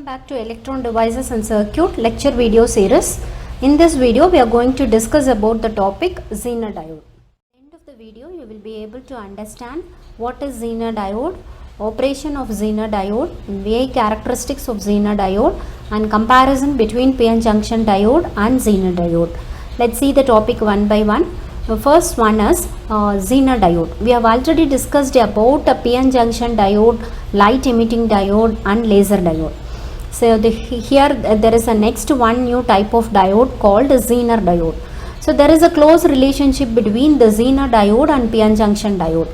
Welcome back to Electron Devices and Circuit lecture video series. In this video we are going to discuss about the topic Zener diode. At the end of the video you will be able to understand what is Zener diode, operation of Zener diode, VI characteristics of Zener diode and comparison between PN junction diode and Zener diode. Let's see the topic one by one. The first one is Zener diode. We have already discussed about a PN junction diode, light emitting diode and laser diode. So here there is a next one new type of diode called Zener diode. So there is a close relationship between the Zener diode and PN junction diode.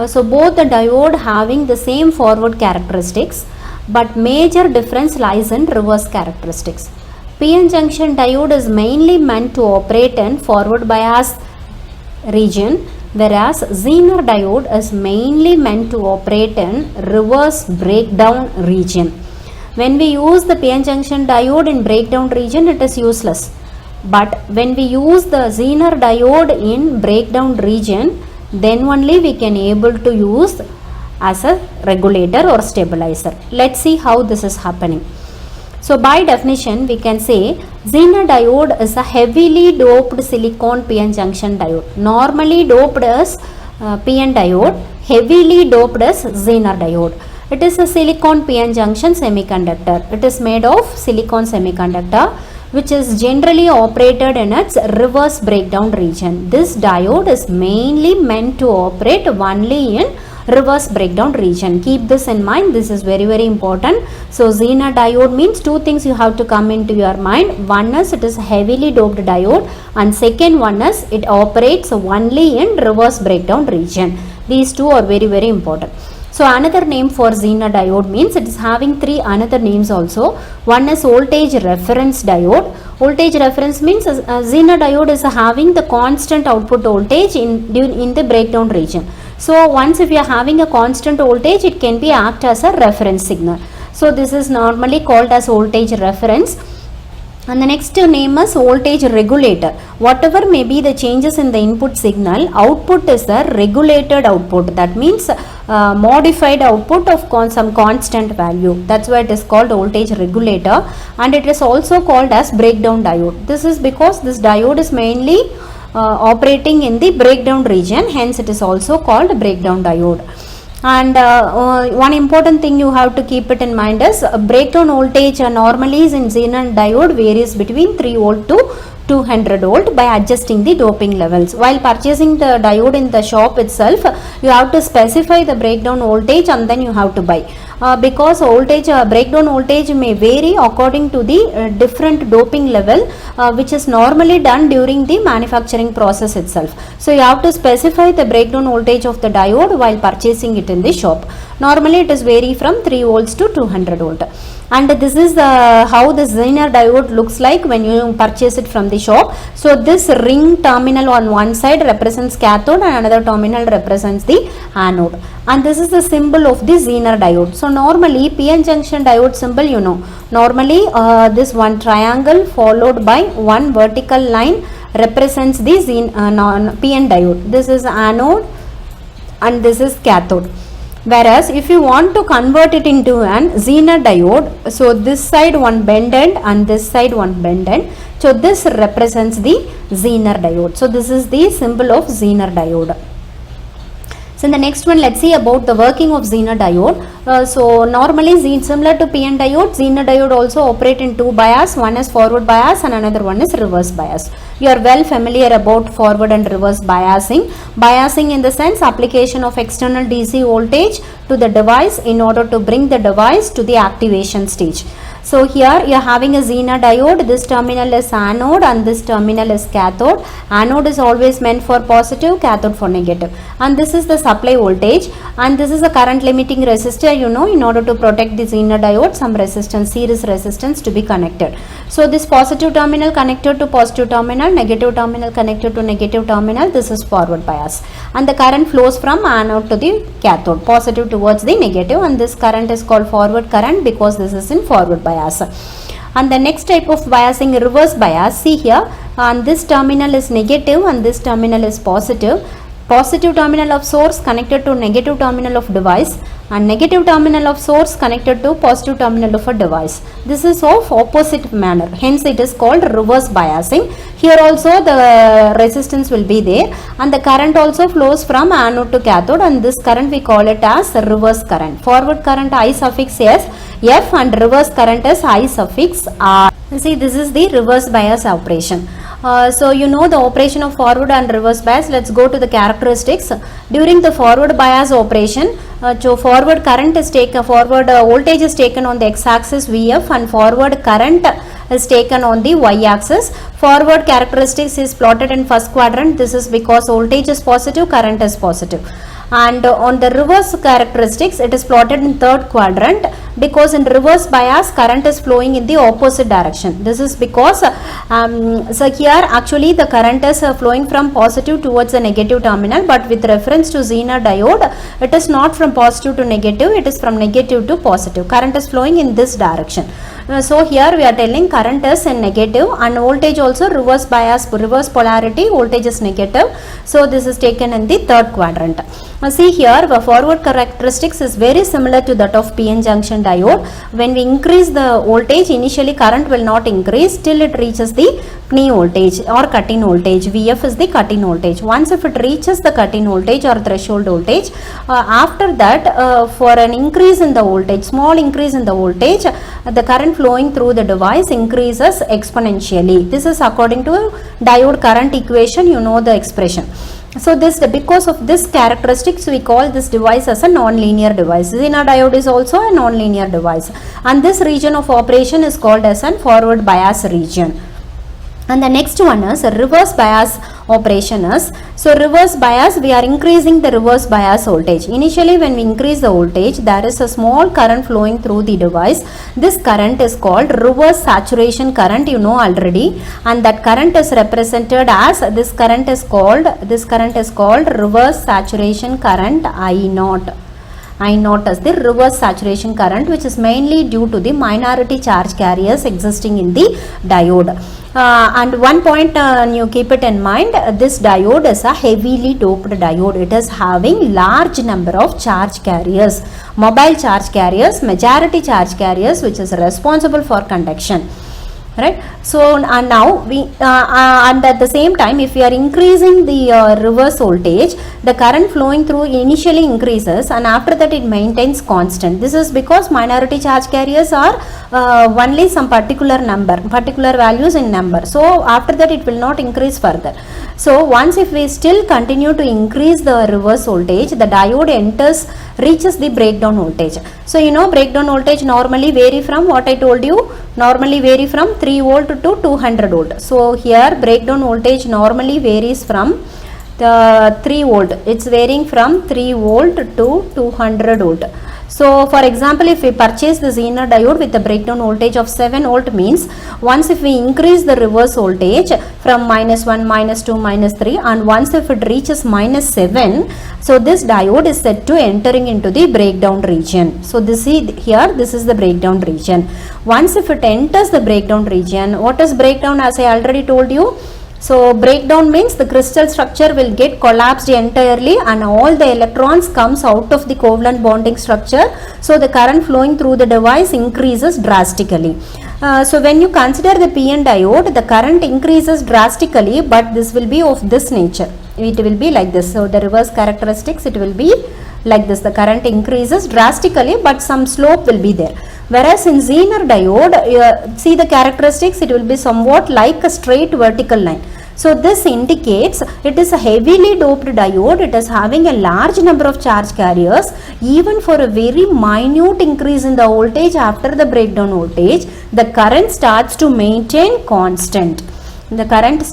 So both the diode having the same forward characteristics, but major difference lies in reverse characteristics. PN junction diode is mainly meant to operate in forward bias region, whereas Zener diode is mainly meant to operate in reverse breakdown region. When we use the PN junction diode in breakdown region, it is useless. But when we use the Zener diode in breakdown region, then only we can able to use as a regulator or stabilizer. Let's see how this is happening. So by definition we can say Zener diode is a heavily doped silicon PN junction diode. Normally doped as PN diode, heavily doped as Zener diode. It is a silicon PN junction semiconductor. It is made of silicon semiconductor which is generally operated in its reverse breakdown region. This diode is mainly meant to operate only in reverse breakdown region. Keep this in mind. This is very important. So Zener diode means two things you have to come into your mind. One is it is heavily doped diode and second one is it operates only in reverse breakdown region. These two are very important. So another name for Zener diode means it is having three another names also. One is voltage reference diode. Voltage reference means Zener diode is having the constant output voltage in the breakdown region. So once if you are having a constant voltage, it can be act as a reference signal. So this is normally called as voltage reference. And the next name is voltage regulator. Whatever may be the changes in the input signal, output is the regulated output. That means modified output of some constant value. That's why it is called voltage regulator. And it is also called as breakdown diode. This is because this diode is mainly operating in the breakdown region, hence it is also called breakdown diode. And one important thing you have to keep it in mind is breakdown voltage normally is in Zener diode varies between 3 volt to 200 volt by adjusting the doping levels. While purchasing the diode in the shop itself, you have to specify the breakdown voltage and then you have to buy. Because voltage breakdown voltage may vary according to the different doping level which is normally done during the manufacturing process itself. So you have to specify the breakdown voltage of the diode while purchasing it in the shop. Normally it is vary from 3 volts to 200 volt. And this is how the Zener diode looks like when you purchase it from the shop. So this ring terminal on one side represents cathode and another terminal represents the anode. And this is the symbol of the Zener diode. So normally PN junction diode symbol you know. Normally this one triangle followed by one vertical line represents the PN diode. This is anode and this is cathode. Whereas if you want to convert it into an Zener diode, so this side one bend end and this side one bend end. So this represents the Zener diode. So this is the symbol of Zener diode. So in the next one, let's see about the working of Zener diode. So normally similar to PN diode, Zener diode also operate in two bias. One is forward bias and another one is reverse bias. You are well familiar about forward and reverse biasing. Biasing in the sense application of external DC voltage to the device in order to bring the device to the activation stage. So here you are having a Zener diode. This terminal is anode and this terminal is cathode. Anode is always meant for positive, cathode for negative. And this is the supply voltage and this is a current limiting resistor, you know, in order to protect the Zener diode, some resistance, series resistance to be connected. So this positive terminal connected to positive terminal, negative terminal connected to negative terminal, this is forward bias. And the current flows from anode to the cathode, positive towards the negative, and this current is called forward current because this is in forward bias. And the next type of biasing, reverse bias. See here, and this terminal is negative and this terminal is positive. positive terminal of source connected to negative terminal of device, and negative terminal of source connected to positive terminal of a device. This is of opposite manner, hence it is called reverse biasing. Here also the resistance will be there, and the current also flows from anode to cathode, and this current we call it as reverse current. Forward current I suffix S, F, and reverse current is I suffix R. See, this is the reverse bias operation. So you know the operation of forward and reverse bias. Let's go to the characteristics. During the forward bias operation, so forward current is taken, forward voltage is taken on the x-axis Vf, and forward current is taken on the y-axis. Forward characteristics is plotted in first quadrant. This is because voltage is positive, current is positive. And on the reverse characteristics, it is plotted in third quadrant, because in reverse bias current is flowing in the opposite direction. This is because so here actually the current is flowing from positive towards the negative terminal, but with reference to Zener diode, it is not from positive to negative, it is from negative to positive. Current is flowing in this direction. So here we are telling current is in negative, and voltage also reverse bias, reverse polarity, voltage is negative. So this is taken in the third quadrant. See here, the forward characteristics is very similar to that of PN junction diode. When we increase the voltage, initially current will not increase till it reaches the knee voltage or cut-in voltage. Vf is the cut-in voltage. Once if it reaches the cut-in voltage or threshold voltage, after that for an increase in the voltage, small increase in the voltage, the current flowing through the device increases exponentially. This is according to diode current equation, you know the expression. So this, because of this characteristics, we call this device as a non-linear device. Zener diode is also a non-linear device, and this region of operation is called as a forward bias region. And the next one is reverse bias operation is, so reverse bias, we are increasing the reverse bias voltage. Initially when we increase the voltage, there is a small current flowing through the device. This current is called reverse saturation current, you know already, and that current is represented as, this current is called reverse saturation current I naught as the reverse saturation current, which is mainly due to the minority charge carriers existing in the diode. And one point you keep it in mind, this diode is a heavily doped diode. It is having large number of charge carriers, mobile charge carriers, majority charge carriers, which is responsible for conduction. Right. So and now we and at the same time, if we are increasing the reverse voltage, the current flowing through initially increases, and after that it maintains constant. This is because minority charge carriers are only some particular values in number. So after that it will not increase further. So once if we still continue to increase the reverse voltage, the diode reaches the breakdown voltage. So you know breakdown voltage normally vary from, what I told you, normally vary from 3 volt to 200 volt. So here breakdown voltage normally varies from the 3 volt. It's varying from 3 volt to 200 volt. So for example, if we purchase the Zener diode with a breakdown voltage of 7 volt, means once if we increase the reverse voltage from -1, -2, -3, and once if it reaches -7, so this diode is said to entering into the breakdown region. So this is the breakdown region. Once if it enters the breakdown region, what is breakdown? As I already told you, so breakdown means the crystal structure will get collapsed entirely, and all the electrons comes out of the covalent bonding structure. So the current flowing through the device increases drastically. So when you consider the PN diode, the current increases drastically, but this will be of this nature. It will be like this. So the reverse characteristics, it will be like this. The current increases drastically, but some slope will be there. Whereas in Zener diode, see the characteristics, it will be somewhat like a straight vertical line. So this indicates it is a heavily doped diode. It is having a large number of charge carriers. Even for a very minute increase in the voltage after the breakdown voltage, the current starts to maintain constant. Current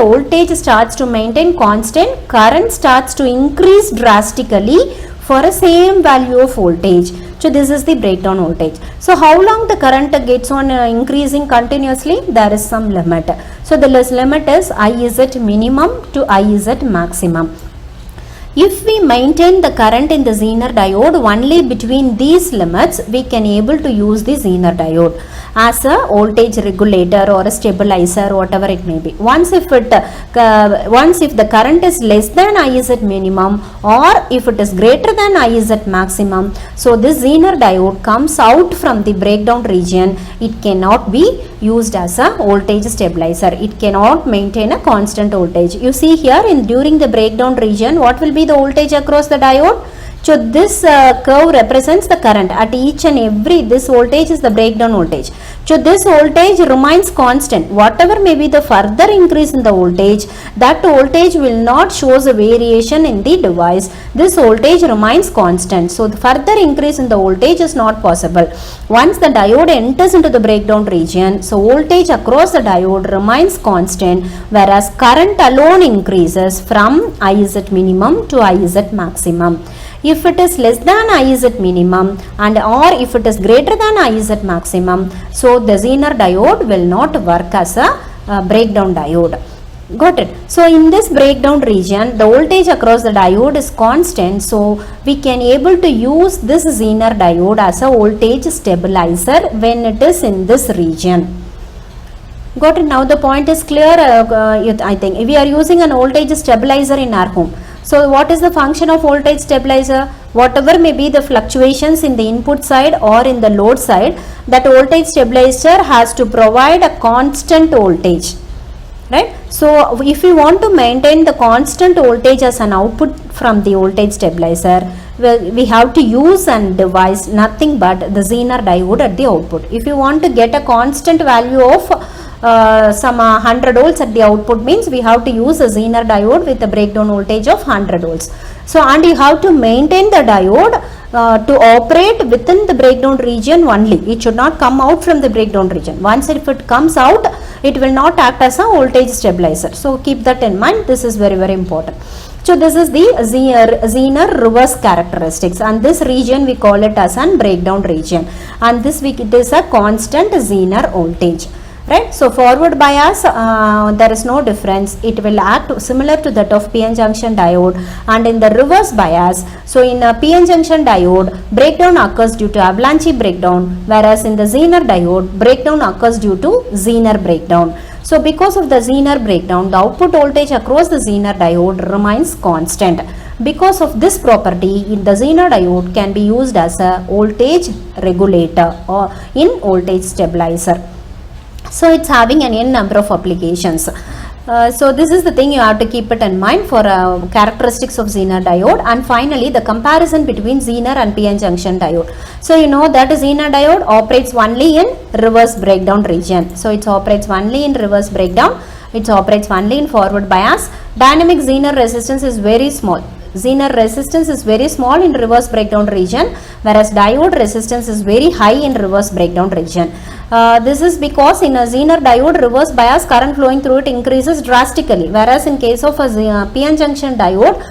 voltage starts to maintain constant. Current starts to increase drastically for a same value of voltage. So this is the breakdown voltage. So how long the current gets on increasing continuously? There is some limit. So the limit is Iz minimum to Iz maximum. If we maintain the current in the Zener diode only between these limits, we can able to use the Zener diode. as a voltage regulator or a stabilizer, whatever it may be. Once if the current is less than I is at minimum, or if it is greater than I is at maximum, so this Zener diode comes out from the breakdown region. It cannot be used as a voltage stabilizer. It cannot maintain a constant voltage. You see here, during the breakdown region, what will be the voltage across the diode? So this curve represents the current at each and every, this voltage is the breakdown voltage. So this voltage remains constant. Whatever may be the further increase in the voltage, that voltage will not shows a variation in the device. This voltage remains constant. So the further increase in the voltage is not possible. Once the diode enters into the breakdown region, so voltage across the diode remains constant, whereas current alone increases from I is at minimum to I is at maximum. If it is less than I is at minimum or if it is greater than I is at maximum, so the Zener diode will not work as a breakdown diode. Got it? So in this breakdown region, the voltage across the diode is constant, so we can able to use this Zener diode as a voltage stabilizer when it is in this region. Got it? Now the point is clear. I think we are using an voltage stabilizer in our home. So what is the function of voltage stabilizer? Whatever may be the fluctuations in the input side or in the load side, that voltage stabilizer has to provide a constant voltage, right? So if we want to maintain the constant voltage as an output from the voltage stabilizer, we have to use and device nothing but the Zener diode at the output. If you want to get a constant value of some 100 volts at the output, means we have to use a Zener diode with a breakdown voltage of 100 volts. So and you have to maintain the diode to operate within the breakdown region only. It should not come out from the breakdown region. Once if it comes out, it will not act as a voltage stabilizer. So keep that in mind. This is very, very important. So this is the Zener reverse characteristics, and this region we call it as an breakdown region, and this it is a constant Zener voltage. Right? So forward bias, there is no difference. It will act similar to that of PN junction diode, and in the reverse bias, so in a PN junction diode, breakdown occurs due to avalanche breakdown, whereas in the Zener diode, breakdown occurs due to Zener breakdown. So because of the Zener breakdown, the output voltage across the Zener diode remains constant. Because of this property, the Zener diode can be used as a voltage regulator or in voltage stabilizer. So it's having an n number of applications. So this is the thing you have to keep it in mind for characteristics of Zener diode. And finally, the comparison between Zener and PN junction diode. So you know that Zener diode operates only in reverse breakdown region. So it operates only in reverse breakdown. It operates only in forward bias. Dynamic Zener resistance is very small. Zener resistance is very small in reverse breakdown region, whereas diode resistance is very high in reverse breakdown region. This is because in a Zener diode, reverse bias current flowing through it increases drastically, whereas in case of a PN junction diode,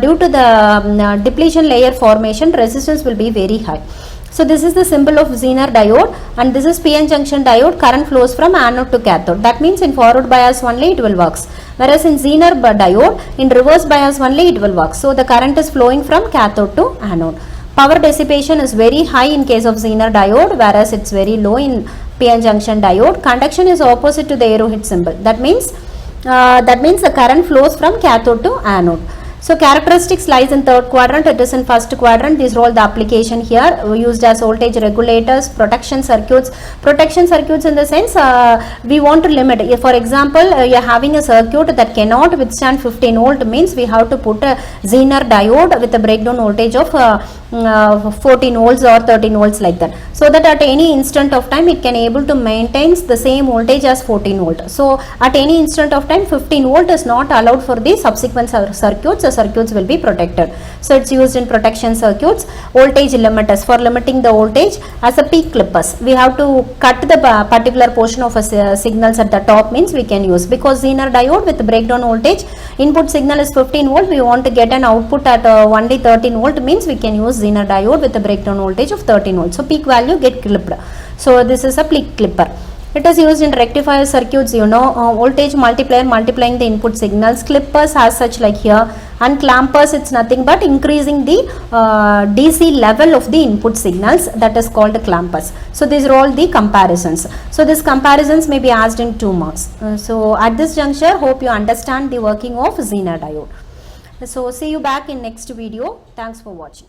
due to the depletion layer formation, resistance will be very high. So this is the symbol of Zener diode, and this is PN junction diode. Current flows from anode to cathode. That means in forward bias only it will works, whereas in Zener diode, in reverse bias only it will work. So the current is flowing from cathode to anode. Power dissipation is very high in case of Zener diode, whereas it's very low in PN junction diode. Conduction is opposite to the arrowhead symbol. That means the current flows from cathode to anode. So characteristics lies in third quadrant, it is in first quadrant. These are all the application here used as voltage regulators, protection circuits. Protection circuits in the sense we want to limit. If for example you are having a circuit that cannot withstand 15 volt, means we have to put a Zener diode with a breakdown voltage of 14 volts or 13 volts like that, so that at any instant of time it can able to maintain the same voltage as 14 volt. So at any instant of time 15 volt is not allowed for the subsequent circuits. The circuits will be protected. So it's used in protection circuits. Voltage limiters, for limiting the voltage as a peak clippers. We have to cut the particular portion of a signals at the top, means we can use, because Zener diode with breakdown voltage, input signal is 15 volt, we want to get an output at only 13 volt, means we can use Zener diode with a breakdown voltage of 13 volts. So peak value get clipped. So this is a peak clipper. It is used in rectifier circuits, voltage multiplier multiplying the input signals, clippers as such like here, and clampers, it's nothing but increasing the DC level of the input signals, that is called clampers. So these are all the comparisons. So these comparisons may be asked in 2 marks. So at this juncture, hope you understand the working of Zener diode. So see you back in next video. Thanks for watching.